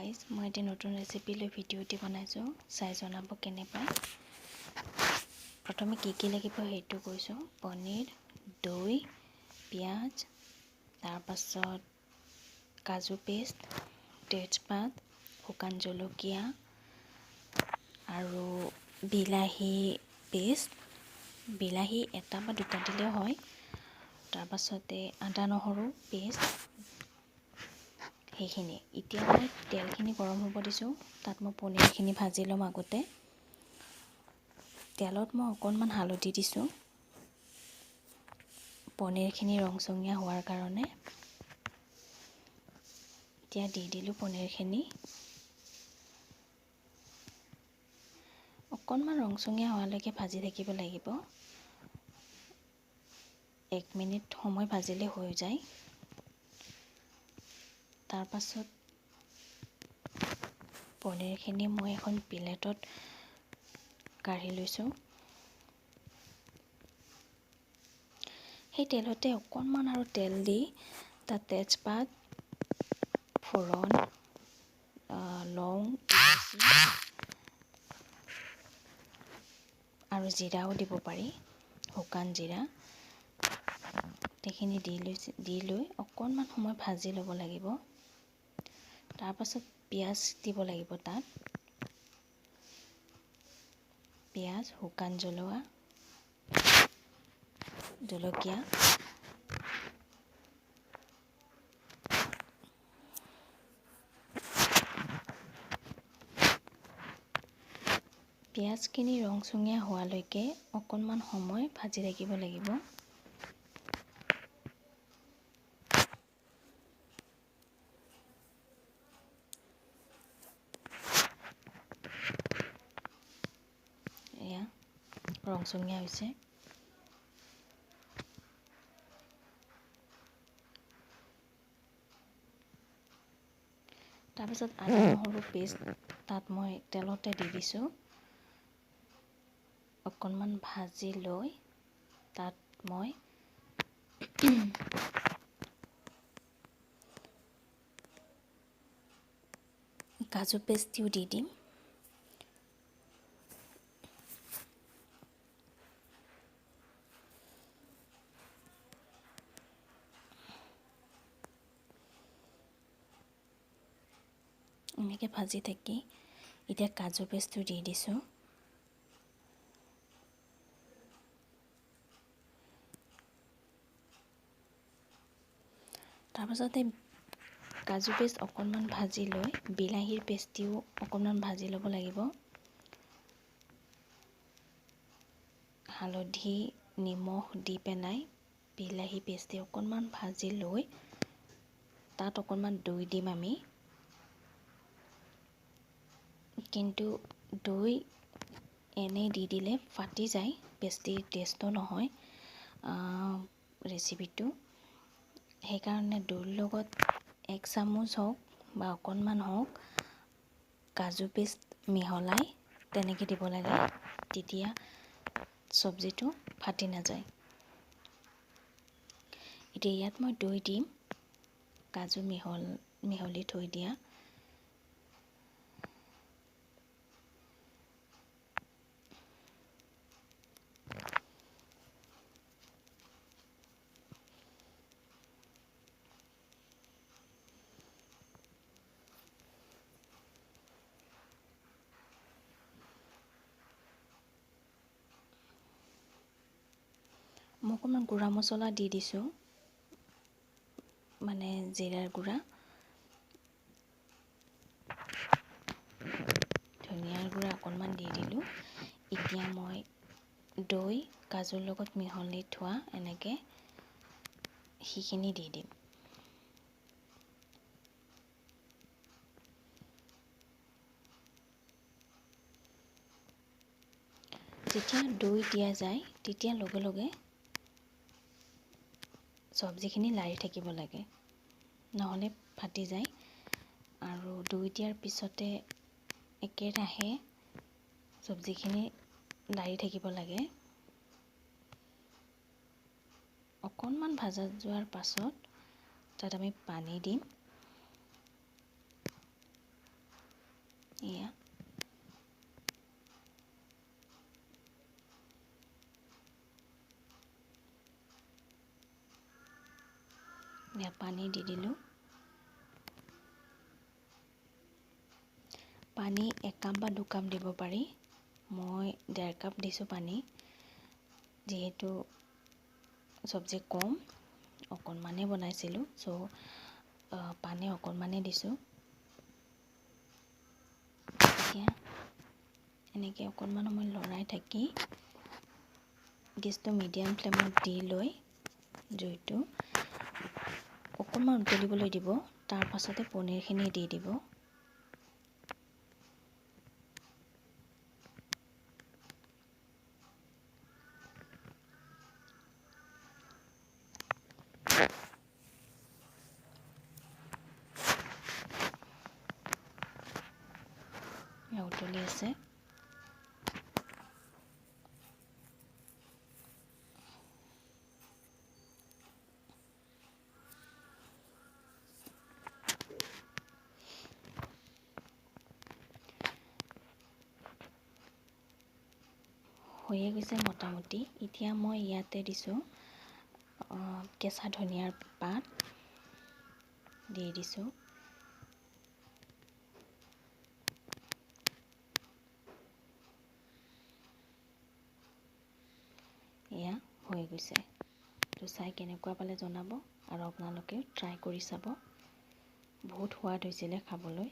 Guys, মই এটা নতুন ৰেচিপি লৈ ভিডিঅ'টি বনাইছোঁ, চাই জনাব কেনে পায়। প্ৰথমে কি লাগিব সেইটো কৈছোঁ। পনীৰ, দৈ, পিঁয়াজ, তাৰপাছত কাজু পেষ্ট, তেজপাত, শুকান জলকীয়া আৰু বিলাহী পেষ্ট। বিলাহী এটা বা দুটা দিলেও হয়। তাৰপাছতে আদা নহৰু পেষ্ট, সেইখিনি। এতিয়া মই তেলখিনি গৰম হ'ব দিছোঁ। তাত মই পনীৰখিনি ভাজি ল'ম আগতে। তেলত মই অকণমান হালধি দিছোঁ, পনীৰখিনি ৰংচঙীয়া হোৱাৰ কাৰণে। এতিয়া দি দিলোঁ পনীৰখিনি। অকণমান ৰংচঙীয়া হোৱালৈকে ভাজি থাকিব লাগিব। 1 মিনিট সময় ভাজিলে হৈ যায়। তাৰপাছত পনীৰখিনি মই এখন প্লেটত কাঢ়ি লৈছোঁ। সেই তেলতে অকণমান আৰু তেল দি তাত তেজপাত, ফোৰণ, লং, ইলাচি আৰু জিৰাও দিব পাৰি, শুকান জিৰা। সেইখিনি দি লৈ অকণমান সময় ভাজি ল'ব লাগিব। তাৰপাছত পিঁয়াজ দিব লাগিব তাত। পিঁয়াজ, শুকান জলকীয়া, পিঁয়াজখিনি ৰংচঙীয়া হোৱালৈকে অকণমান সময় ভাজি থাকিব লাগিব। এয়া ৰংচঙীয়া হৈছে। তাৰপিছত আদা নহৰু পেষ্ট তাত মই তেলতে দি দিছোঁ। অকণমান ভাজি লৈ তাত মই কাজু পেষ্টটিও দি দিম। এনেকৈ ভাজি থাকি এতিয়া কাজু পেষ্টটো দি দিছোঁ। তাৰপাছতে কাজু পেষ্ট অকণমান ভাজি লৈ বিলাহীৰ পেষ্টটিও অকণমান ভাজি ল'ব লাগিব। হালধি, নিমখ দি পেলাই বিলাহী পেষ্টটি অকণমান ভাজি লৈ তাত অকণমান দৈ দিম আমি। কিন্তু দৈ এনেই দি দিলে ফাটি যায়, বেছি টেষ্টো নহয় ৰেচিপিটো। সেইকাৰণে দৈৰ লগত 1 চামুচ হওক বা অকণমান হওক কাজু পেষ্ট মিহলাই তেনেকৈ দিব লাগে। তেতিয়া চব্জিটো ফাটি নাযায়। এতিয়া ইয়াত মই দৈ দিম, কাজু মিহলি থৈ দিয়া। মই অকণমান গুড়া মছলা দি দিছোঁ, মানে জিৰাৰ গুড়া, ধনিয়াৰ গুড়া অকণমান দি দিলোঁ। এতিয়া মই দৈ কাজুৰ লগত মিহলি থোৱা এনেকৈ সেইখিনি দি দিম। যেতিয়া দৈ দিয়া যায় তেতিয়া লগে লগে চব্জিখিনি লাৰি থাকিব লাগে, নহ'লে ফাটি যায়। আৰু দৈ দিয়াৰ পিছতে একেৰাহে চব্জিখিনি লাৰি থাকিব লাগে। অকণমান ভাজা যোৱাৰ পাছত তাত আমি পানী দিম। এয়া পানী দি দিলোঁ। পানী 1 কাপ বা 2 কাপ দিব পাৰি। মই 1.5 কাপ দিছোঁ পানী, যিহেতু চব্জি কম অকণমানেই বনাইছিলোঁ, পানী অকণমানেই দিছোঁ। এতিয়া এনেকৈ অকণমান সময় লৰাই থাকি গেছটো মিডিয়াম ফ্লেমত দি লৈ জুইটো অকণমান উতলিবলৈ দিব। তাৰ পাছতে পনীৰখিনি দি দিব। উতলি আছে। হৈয়ে গৈছে মোটামুটি। এতিয়া মই ইয়াতে দিছোঁ কেঁচা ধনিয়াৰ পাত দি দিছোঁ। এয়া হৈ গৈছে। তো চাই কেনেকুৱা পালে জনাব, আৰু আপোনালোকে ট্ৰাই কৰি চাব। বহুত সোৱাদ হৈছিলে খাবলৈ।